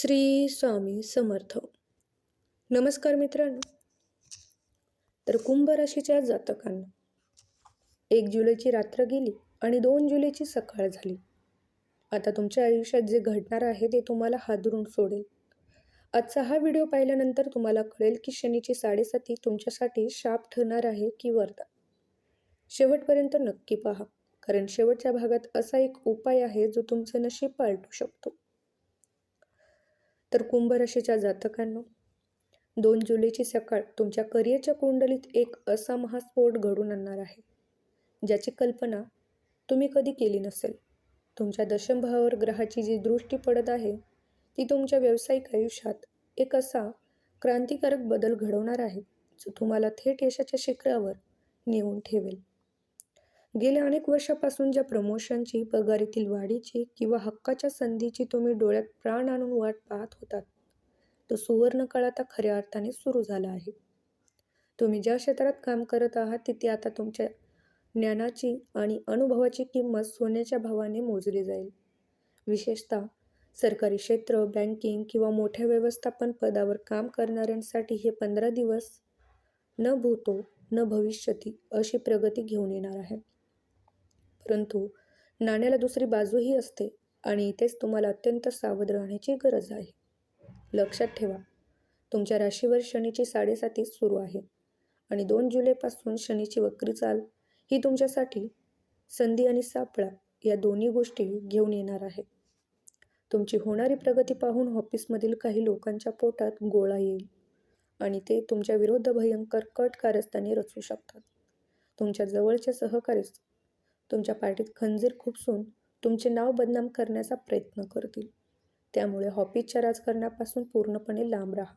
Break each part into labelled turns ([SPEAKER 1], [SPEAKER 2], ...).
[SPEAKER 1] श्री स्वामी समर्थ. नमस्कार मित्रांनो. तर कुंभ राशीच्या जातकांना 1 जुलैची रात्र गेली आणि 2 जुलैची सकाळ झाली. आता तुमच्या आयुष्यात जे घडणार आहे ते तुम्हाला हादरून सोडेल. आजचा हा व्हिडिओ पाहिल्यानंतर तुम्हाला कळेल की शनीची 7.5 तुमच्यासाठी शाप ठरणार आहे की वरदान. शेवटपर्यंत नक्की पहा, कारण शेवटच्या भागात असा एक उपाय आहे जो तुमचं नशीब पालटू शकतो. तर कुंभ राशीच्या जातकांनो, 2 जुलैची सकाळ तुमच्या करिअरच्या कुंडलीत एक असा महास्फोट घडून आणणार आहे ज्याची कल्पना तुम्ही कधी केली नसेल. तुमच्या दशमभावावर ग्रहाची जी दृष्टी पडत आहे ती तुमच्या व्यावसायिक आयुष्यात एक असा क्रांतिकारक बदल घडवणार आहे जो तुम्हाला थेट यशाच्या शिखरावर नेऊन ठेवेल. गेल्या अनेक वर्षापासून ज्या प्रमोशनची, पगारीतील वाढीची किंवा हक्काच्या संधीची तुम्ही डोळ्यात प्राण आणून वाट पाहत होतात, तो सुवर्ण काळ आता खऱ्या अर्थाने सुरू झाला आहे. तुम्ही ज्या क्षेत्रात काम करत आहात तिथे आता तुमच्या ज्ञानाची आणि अनुभवाची किंमत सोन्याच्या भावाने मोजली जाईल. विशेषतः सरकारी क्षेत्र, बँकिंग किंवा मोठ्या व्यवस्थापन पदावर काम करणाऱ्यांसाठी हे 15 दिवस न भूतो न भविष्यती अशी प्रगती घेऊन येणार आहे. परंतु नाण्याला दुसरी बाजूही असते आणि इथेच तुम्हाला अत्यंत सावध राहण्याची गरज आहे. लक्षात ठेवा, तुमच्या राशीवर शनीची 7.5 सुरू आहे आणि 2 जुलैपासून शनीची वक्री चाल ही तुमच्यासाठी संधी आणि सापळा या दोन्ही गोष्टी घेऊन येणार आहे. तुमची होणारी प्रगती पाहून ऑफिसमधील काही लोकांच्या पोटात गोळा येईल आणि ते तुमच्या विरुद्ध भयंकर कट कारस्थाने रचू शकतात. तुमच्या जवळचे सहकारीच तुमच्या पाठीत खंजीर खुपसून तुमचे नाव बदनाम करण्याचा प्रयत्न करतील. त्यामुळे ऑफिसच्या राजकारणापासून पूर्णपणे लांब राहा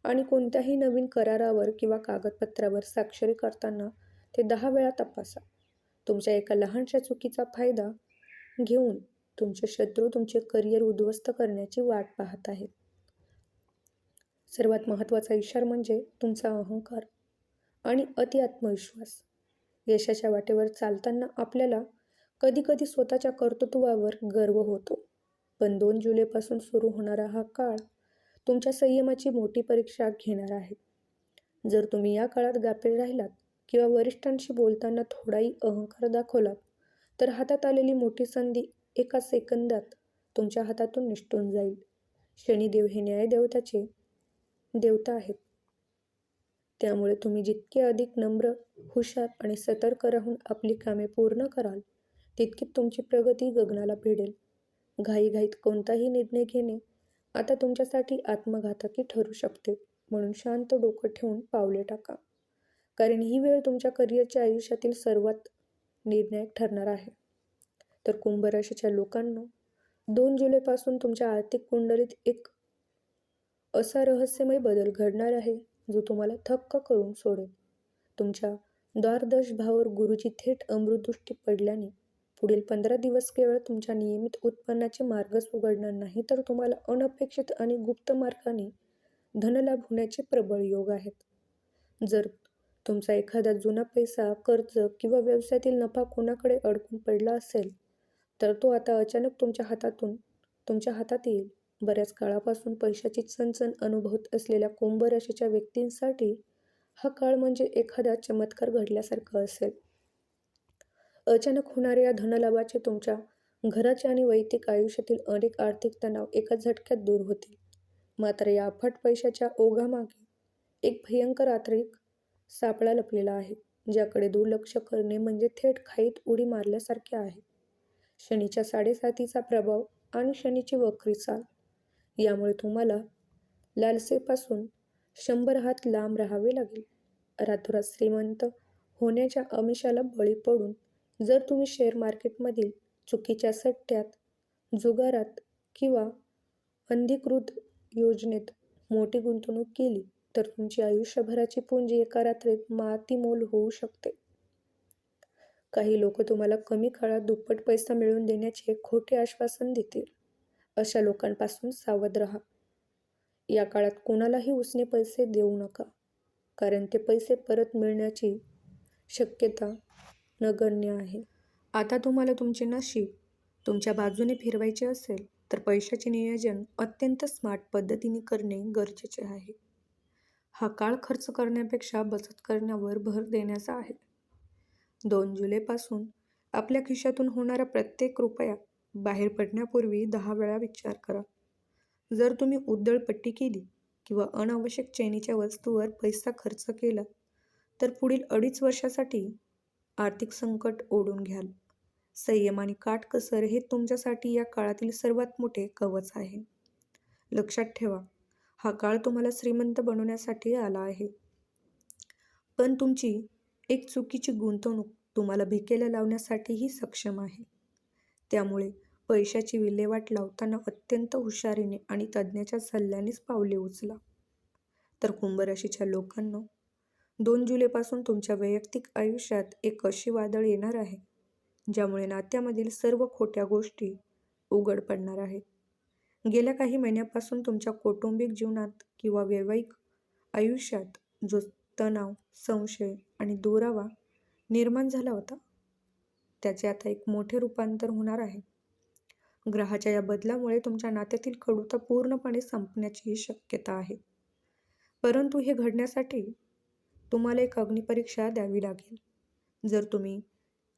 [SPEAKER 1] आणि कोणत्याही नवीन करारावर किंवा कागदपत्रावर स्वाक्षरी करताना ते 10 वेळा तपासा. तुमच्या एका लहानशा चुकीचा फायदा घेऊन तुमचे शत्रू तुमचे करिअर उद्ध्वस्त करण्याची वाट पाहत आहेत. सर्वात महत्त्वाचा इशारा म्हणजे तुमचा अहंकार आणि अति आत्मविश्वास. यशाच्या वाटेवर चालताना आपल्याला कधीकधी स्वतःच्या कर्तृत्वावर गर्व होतो, पण 2 जुलैपासून सुरू होणारा हा काळ तुमच्या संयमाची मोठी परीक्षा घेणार आहे. जर तुम्ही या काळात गाफील राहिलात किंवा वरिष्ठांशी बोलताना थोडाही अहंकार दाखवलात तर हातात आलेली मोठी संधी एका सेकंदात तुमच्या हातातून निसटून जाईल. शनिदेव हे न्यायदेवताचे देवता आहेत. त्यामुळे तुम्ही जितके अधिक नम्र, हुशार आणि सतर्क राहून आपली कामे पूर्ण कराल तितकीच तुमची प्रगती गगनाला भिडेल. घाईघाईत कोणताही निर्णय घेणे आता तुमच्यासाठी आत्मघातकी ठरू शकते, म्हणून शांत डोकं ठेवून पावले टाका, कारण ही वेळ तुमच्या करिअरच्या आयुष्यातील सर्वात निर्णायक ठरणार आहे. तर कुंभ राशीच्या लोकांनो, 2 जुलैपासून तुमच्या आर्थिक कुंडलीत एक असा रहस्यमय बदल घडणार आहे जो तुम्हाला थक्क करून सोडेल. तुमच्या द्वादश भावावर गुरुची थेट अमृतदृष्टी पडल्याने पुढील 15 दिवस केवळ तुमच्या नियमित उत्पन्नाचे मार्गच उघडणार नाही, तर तुम्हाला अनपेक्षित आणि गुप्त मार्गाने धनलाभ होण्याचे प्रबळ योग आहेत. जर तुमचा एखादा जुना पैसा, कर्ज किंवा व्यवसायातील नफा कोणाकडे अडकून पडला असेल तर तो आता अचानक तुमच्या हातात येईल. बऱ्याच काळापासून पैशाची चणचण अनुभवत असलेल्या कुंभ राशीच्या व्यक्तींसाठी हा काळ म्हणजे एखादा चमत्कार घडल्यासारखा असेल. अचानक होणाऱ्या या धनलाभाचे तुमच्या घराचे आणि वैयक्तिक आयुष्यातील अनेक आर्थिक तणाव एका झटक्यात दूर होतील. मात्र या अफाट पैशाच्या ओघामागे एक भयंकर आर्थिक सापळा लपलेला आहे, ज्याकडे दुर्लक्ष करणे म्हणजे थेट खाईत उडी मारल्यासारखे आहे. शनीच्या 7.5 प्रभाव आणि शनीची वक्री चाल यामुळे तुम्हाला लालसेपासून 100 हात लांब राहावे लागेल. रातोरात श्रीमंत होण्याच्या आमिषाला बळी पडून जर तुम्ही शेअर मार्केटमधील चुकीच्या सट्ट्यात, जुगारात किंवा अनधिकृत योजनेत मोठी गुंतवणूक केली तर तुमची आयुष्यभराची पुंजी एका रात्रीत मातीमोल होऊ शकते. काही लोक तुम्हाला कमी काळात दुप्पट पैसा मिळवून देण्याचे खोटे आश्वासन देतील. अशा लोकांपासून सावध राहा. या काळात कोणालाही उसने पैसे देऊ नका, कारण ते पैसे परत मिळण्याची शक्यता नगण्य आहे. आता तुम्हाला तुमचे नशीब तुमच्या बाजूने फिरवायचे असेल तर पैशाचे नियोजन अत्यंत स्मार्ट पद्धतीने करणे गरजेचे आहे. हा काळ खर्च करण्यापेक्षा बचत करण्यावर भर देण्याचा आहे. 2 जुलैपासून आपल्या खिशातून होणारा प्रत्येक रुपया बाहेर पडण्यापूर्वी 10 वेळा विचार करा. जर तुम्ही उधळपट्टी केली किंवा अनावश्यक चैनीच्या वस्तूवर पैसा खर्च केला, तर पुढील 2.5 वर्षासाठी आर्थिक संकट ओढून घ्याल. संयम आणि काटकसर हे तुमच्यासाठी या काळातील सर्वात मोठे कवच आहे. लक्षात ठेवा, हा काळ तुम्हाला श्रीमंत बनवण्यासाठी आला आहे. पण तुमची एक चुकीची गुंतवणूक तुम्हाला भिकेला लावण्यासाठीही सक्षम आहे. त्यामुळे पैशाची विल्हेवाट लावताना अत्यंत हुशारीने आणि तज्ज्ञाच्या सल्ल्यानेच पावले उचला. तर कुंभ राशीच्या लोकांनो, 2 जुलैपासून तुमच्या वैयक्तिक आयुष्यात एक अशी वादळ येणार आहे, ज्यामुळे नात्यामधील सर्व खोट्या गोष्टी उघड पडणार आहेत. गेल्या काही महिन्यापासून तुमच्या कौटुंबिक जीवनात किंवा वैवाहिक आयुष्यात जो तणाव, संशय आणि दुरावा निर्माण झाला होता, त्याचे आता एक मोठे रूपांतर होणार आहे. ग्रहाच्या या बदलामुळे तुमच्या नात्यातील कडुता पूर्णपणे संपण्याची शक्यता आहे. परंतु हे घडण्यासाठी तुम्हाला एक अग्निपरीक्षा द्यावी लागेल. जर तुम्ही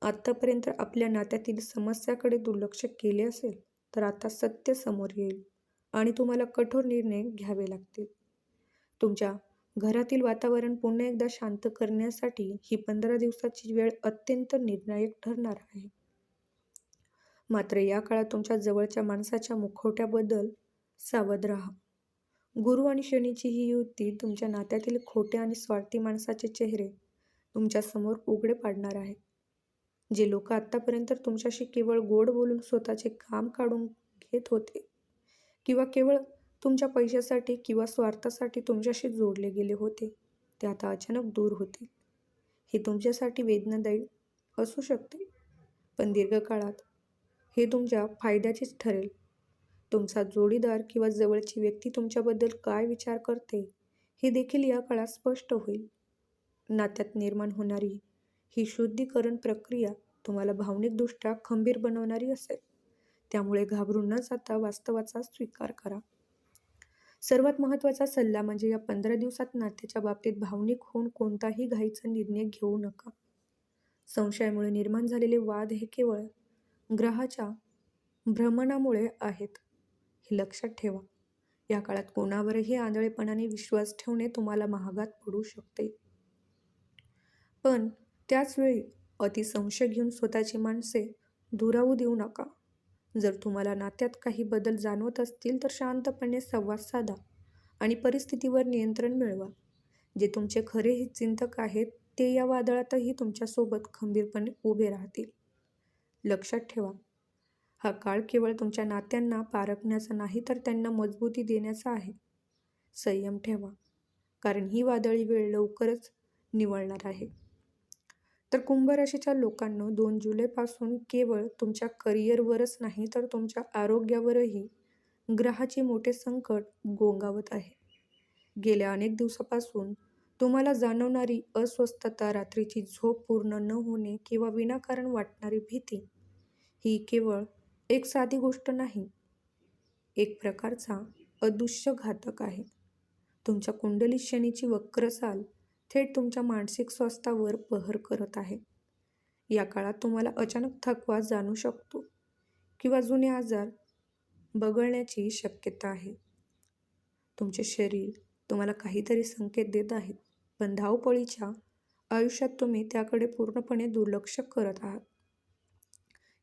[SPEAKER 1] आत्तापर्यंत आपल्या नात्यातील समस्याकडे दुर्लक्ष केले असेल, तर आता सत्य समोर येईल आणि तुम्हाला कठोर निर्णय घ्यावे लागतील. तुमच्या घरातील वातावरण पुन्हा एकदा शांत करण्यासाठी ही 15 दिवसाची वेळ अत्यंत निर्णायक ठरणार आहे. मात्र या काळात तुमच्या जवळच्या माणसाच्या मुखवट्याबद्दल सावध राहा. गुरु आणि शनीची ही युती तुमच्या नात्यातील खोट्या आणि स्वार्थी माणसाचे चेहरे तुमच्यासमोर उघडे पाडणार आहे. जे लोक आत्तापर्यंत तुमच्याशी केवळ गोड बोलून स्वतःचे काम काढून घेत होते किंवा केवळ तुमच्या पैशासाठी किंवा स्वार्थासाठी तुमच्याशी जोडले गेले होते, ते आता अचानक दूर होतील. हे तुमच्यासाठी वेदनादायी असू शकते, पण दीर्घकाळात हे तुमच्या फायद्याचेच ठरेल. तुमचा जोडीदार किंवा जवळची व्यक्ती तुमच्याबद्दल काय विचार करते हे देखील या काळात स्पष्ट होईल. नात्यात निर्माण होणारी ही शुद्धीकरण प्रक्रिया तुम्हाला भावनिकदृष्ट्या खंबीर बनवणारी असेल. त्यामुळे घाबरून न जाता वास्तवाचा स्वीकार करा. सर्वात महत्त्वाचा सल्ला म्हणजे या 15 दिवसात नात्याच्या बाबतीत भावनिक होऊन कोणताही घाईचा निर्णय घेऊ नका. संशयामुळे निर्माण झालेले वाद हे केवळ ग्रहाच्या भ्रमणामुळे आहेत, हे लक्षात ठेवा. या काळात कोणावरही आंधळेपणाने विश्वास ठेवणे तुम्हाला महागात पडू शकते. पण त्याचवेळी अतिसंशय घेऊन स्वतःची माणसे दुरावू देऊ नका. जर तुम्हाला नात्यात काही बदल जाणवत असतील तर शांतपणे संवाद साधा आणि परिस्थितीवर नियंत्रण मिळवा. जे तुमचे खरे चिंतक आहेत ते या वादळातही तुमच्यासोबत खंबीरपणे उभे राहतील. लक्षात ठेवा, हा काळ केवळ तुमच्या नात्यांना पारखण्याचा नाही तर त्यांना मजबूती देण्याचा आहे. संयम ठेवा, कारण ही वादळी वेळ लवकरच निवळणार आहे. तर कुंभ राशीच्या लोकांनो, 2 जुलैपासून केवळ तुमच्या करिअरवरच नाही तर तुमच्या आरोग्यावरही ग्रहाचे मोठे संकट गोंगावत आहे. गेल्या अनेक दिवसापासून तुम्हाला जाणवणारी अस्वस्थता, रात्रीची झोप पूर्ण न होणे किंवा विनाकारण वाटणारी भीती ही केवळ एक साधी गोष्ट नाही, एक प्रकारचा अदृश्य घातक आहे. तुमच्या कुंडलीत शनीची वक्र चाल थेट तुमच्या मानसिक स्वास्थ्यावर पहर करत आहे. या काळात तुम्हाला अचानक थकवा जाणवू शकतो किंवा जुने आजार बगळण्याची शक्यता आहे. तुमचे शरीर तुम्हाला काहीतरी संकेत देत आहे, पण धावपळीच्या आयुष्यात तुम्ही त्याकडे पूर्णपणे दुर्लक्ष करत आहात.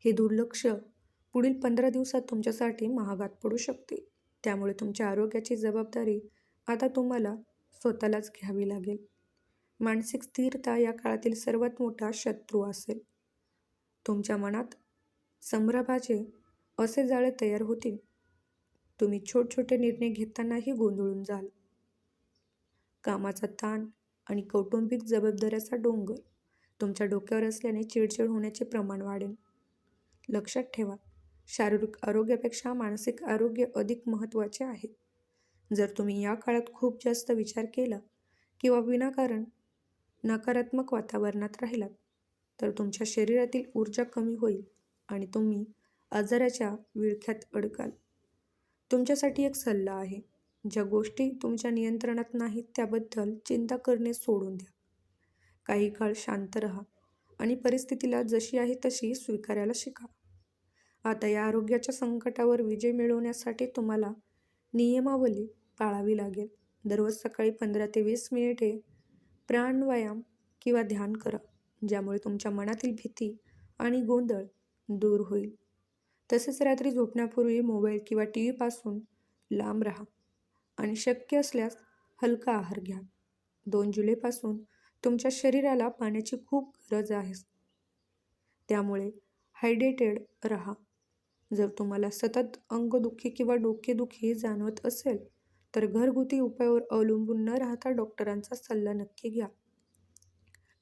[SPEAKER 1] हे दुर्लक्ष पुढील 15 दिवसात तुमच्यासाठी महागात पडू शकते. त्यामुळे तुमच्या आरोग्याची जबाबदारी आता तुम्हाला स्वतःलाच घ्यावी लागेल. मानसिक स्थिरता या काळातील सर्वात मोठा शत्रू असेल. तुमच्या मनात संभ्रमाचे असे जाळे तयार होतील, तुम्ही छोटे निर्णय घेतानाही गोंधळून जाल. कामाचा ताण आणि कौटुंबिक जबाबदाऱ्याचा डोंगर तुमच्या डोक्यावर असल्याने चिडचिड होण्याचे प्रमाण वाढेल. लक्षात ठेवा, शारीरिक आरोग्यापेक्षा मानसिक आरोग्य अधिक महत्त्वाचे आहे. जर तुम्ही या काळात खूप जास्त विचार केला किंवा विनाकारण नकारात्मक वातावरणात राहिलात, तर तुमच्या शरीरातील ऊर्जा कमी होईल आणि तुम्ही आजाराच्या विळख्यात अडकाल. तुमच्यासाठी एक सल्ला आहे. ज्या गोष्टी तुमच्या नियंत्रणात नाहीत त्याबद्दल चिंता करणे सोडून द्या. काही काळ शांत राहा आणि परिस्थितीला जशी आहे तशी स्वीकारायला शिका. आता या आरोग्याच्या संकटावर विजय मिळवण्यासाठी तुम्हाला नियमावली पाळावी लागेल. दररोज सकाळी 15 ते 20 मिनिटे प्राणायाम किंवा ध्यान करा, ज्यामुळे तुमच्या मनातील भीती आणि गोंधळ दूर होईल. तसेच रात्री झोपण्यापूर्वी मोबाईल किंवा टीव्हीपासून लांब राहा आणि शक्य असल्यास हलका आहार घ्या. 2 जुलैपासून तुमच्या शरीराला पाण्याची खूप गरज आहे, त्यामुळे हायड्रेटेड राहा. जर तुम्हाला सतत अंगदुखी किंवा डोकेदुखी जाणवत असेल तर घरगुती उपायावर अवलंबून न राहता डॉक्टरांचा सल्ला नक्की घ्या.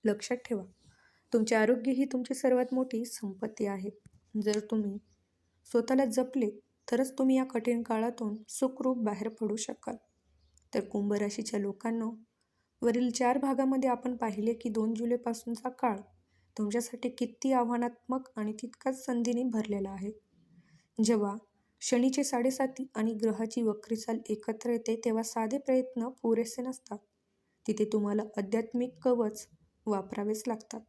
[SPEAKER 1] लक्षात ठेवा, तुमचे आरोग्य ही तुमची सर्वात मोठी संपत्ती आहे. जर तुम्ही स्वतःला जपले तरच तुम्ही या कठीण काळातून सुखरूप बाहेर पडू शकाल. तर कुंभ राशीच्या लोकांना, वरील 4 भागामध्ये आपण पाहिले की 2 जुलैपासूनचा काळ तुमच्यासाठी किती आव्हानात्मक आणि तितकाच संधीने भरलेला आहे. जेव्हा शनीचे 7.5 आणि ग्रहाची वक्री चाल एकत्र येते तेव्हा साधे प्रयत्न पुरेसे नसतात. तिथे तुम्हाला आध्यात्मिक कवच वापरावेच लागतात.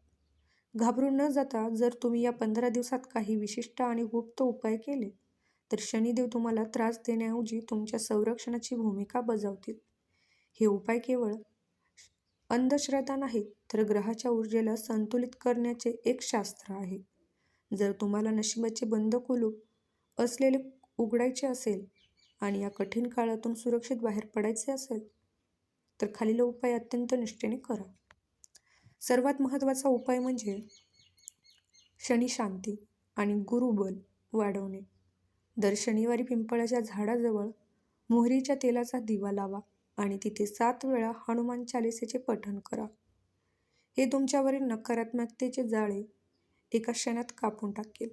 [SPEAKER 1] घाबरून न जाता जर तुम्ही या 15 दिवसात काही विशिष्ट आणि गुप्त उपाय केले तर शनिदेव तुम्हाला त्रास देण्याऐवजी तुमच्या संरक्षणाची भूमिका बजावतील. हे उपाय केवळ अंधश्रद्धा नाहीत तर ग्रहाच्या ऊर्जेला संतुलित करण्याचे एक शास्त्र आहे. जर तुम्हाला नशिबाचे बंद कुलूप असलेले उघडायचे असेल आणि या कठीण काळातून सुरक्षित बाहेर पडायचे असेल तर खालील उपाय अत्यंत निष्ठेने करा. सर्वात महत्त्वाचा उपाय म्हणजे शनी शांती आणि गुरुबल वाढवणे. दर शनिवारी पिंपळाच्या झाडाजवळ मोहरीच्या तेलाचा दिवा लावा आणि तिथे 7 वेळा हनुमान चालिसेचे पठण करा. हे तुमच्यावरील नकारात्मकतेचे जाळे एका क्षणात कापून टाकेल.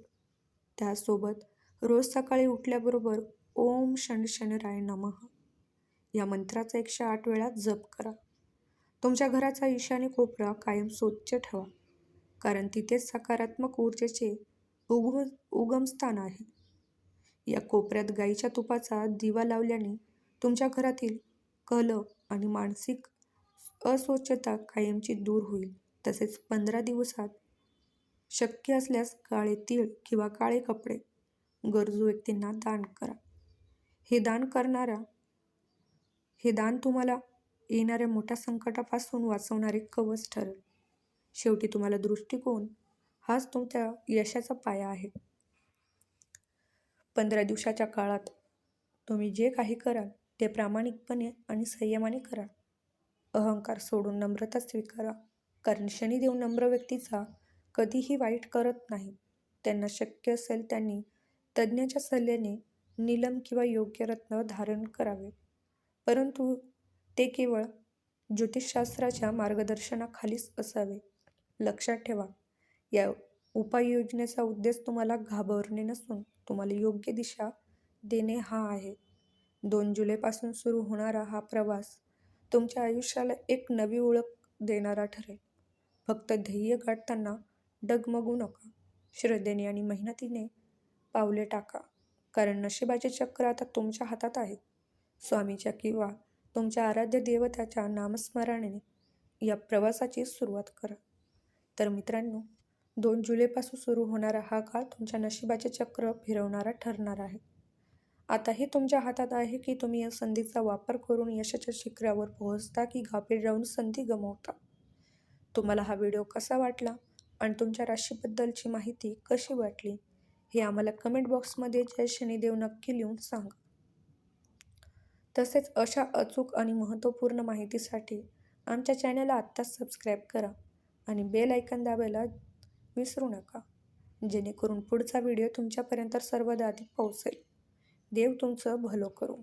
[SPEAKER 1] त्यासोबत रोज सकाळी उठल्याबरोबर ओम शनशनराय नमः या मंत्राचा 108 वेळा जप करा. तुमच्या घराचा ईशान्य कोपरा कायम स्वच्छ ठेवा, कारण तिथेच सकारात्मक ऊर्जेचे उगमस्थान आहे. या कोपऱ्यात गाईच्या तुपाचा दिवा लावल्याने तुमच्या घरातील कलह आणि मानसिक अस्वच्छता कायमची दूर होईल. तसेच 15 दिवसात शक्य असल्यास काळे तीळ किंवा काळे कपडे गरजू व्यक्तींना दान करा. हे दान तुम्हाला येणाऱ्या मोठ्या संकटापासून वाचवणारे कवच ठरेल. शेवटी तुम्हाला दृष्टिकोन हाच तुमच्या यशाचा पाया आहे. 15 दिवसाच्या काळात तुम्ही जे काही कराल ते प्रामाणिकपणे आणि संयमाने करा. अहंकार सोडून नम्रता स्वीकारा, कारण शनिदेव नम्र व्यक्तीचा कधीही वाईट करत नाही. त्यांना शक्य असेल त्यांनी तज्ज्ञाच्या सल्ल्याने नीलम किंवा योग्य रत्न धारण करावे, परंतु ते केवळ ज्योतिषशास्त्राच्या मार्गदर्शनाखालीच असावे. लक्षात ठेवा, या उपाययोजनेचा उद्देश तुम्हाला घाबरणे नसून तुम्हाला योग्य दिशा देणे हा आहे. 2 जुलैपासून सुरू होणारा हा प्रवास तुमच्या आयुष्याला एक नवी ओळख देणारा ठरेल. फक्त ध्येय गाठताना डगमगू नका. श्रद्धेने आणि मेहनतीने पावले टाका, कारण नशिबाचे चक्र आता तुमच्या हातात आहे. स्वामीच्या किंवा तुमच्या आराध्य देवताच्या नामस्मरणाने या प्रवासाची सुरुवात करा. तर मित्रांनो, 2 जुलैपासून सुरू होणारा हा काळ तुमच्या नशिबाचे चक्र फिरवणारा ठरणार आहे. आता हे तुमच्या हातात आहे की तुम्ही या संधीचा वापर करून यशाच्या शिखरावर पोहोचता की गाफील राहून संधी गमावता. तुम्हाला हा व्हिडिओ कसा वाटला आणि तुमच्या राशीबद्दलची माहिती कशी वाटली हे आम्हाला कमेंट बॉक्समध्ये जय शनिदेव नक्की लिहून सांगा. तसेच अशा अचूक आणि महत्त्वपूर्ण माहितीसाठी आमच्या चॅनलला आत्ताच सबस्क्राईब करा आणि बेल आयकॉन दाबायला विसरू नका, जेणेकरून पुढचा व्हिडिओ तुमच्यापर्यंत सर्वात आधी पोहोचेल. देव तुमचं भलं करो.